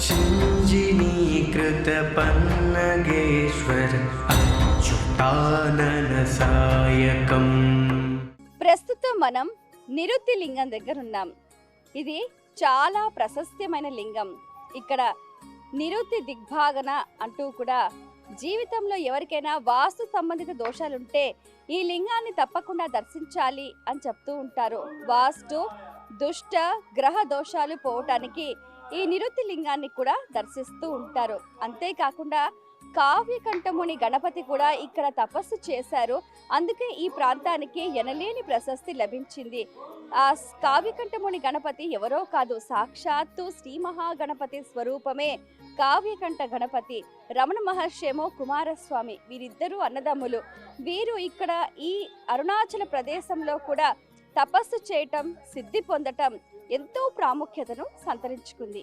చింజినీకృత పన్నగేశ్వర అచ్యుతానన సాయకం. ప్రస్తుతం మనం నిరుతి లింగం దగ్గర ఉన్నాం. ఇది చాలా ప్రశస్త్యమైన లింగం. ఇక్కడ నిరుతి దిగ్భాగన అంటూ కూడా జీవితంలో ఎవరికైనా వాస్తు సంబంధిత దోషాలుంటే ఈ లింగాన్ని తప్పకుండా దర్శించాలి అని చెప్తూ ఉంటారు. వాస్తు దుష్ట గ్రహ దోషాలు పోవటానికి ఈ నిరుతి లింగాన్ని కూడా దర్శిస్తూ ఉంటారు. అంతేకాకుండా కావ్యకంఠముని గణపతి కూడా ఇక్కడ తపస్సు చేశారు. అందుకే ఈ ప్రాంతానికి ఎనలేని ప్రశస్తి లభించింది. ఆ కావ్యకంఠముని గణపతి ఎవరో కాదు, సాక్షాత్తు శ్రీ మహాగణపతి స్వరూపమే కావ్యకంఠ గణపతి. రమణ మహర్షి ఏమో కుమారస్వామి. వీరిద్దరూ అన్నదమ్ములు. వీరు ఇక్కడ ఈ అరుణాచల ప్రదేశంలో కూడా తపస్సు చేయటం, సిద్ధి పొందటం ఎంతో ప్రాముఖ్యతను సంతరించుకుంది.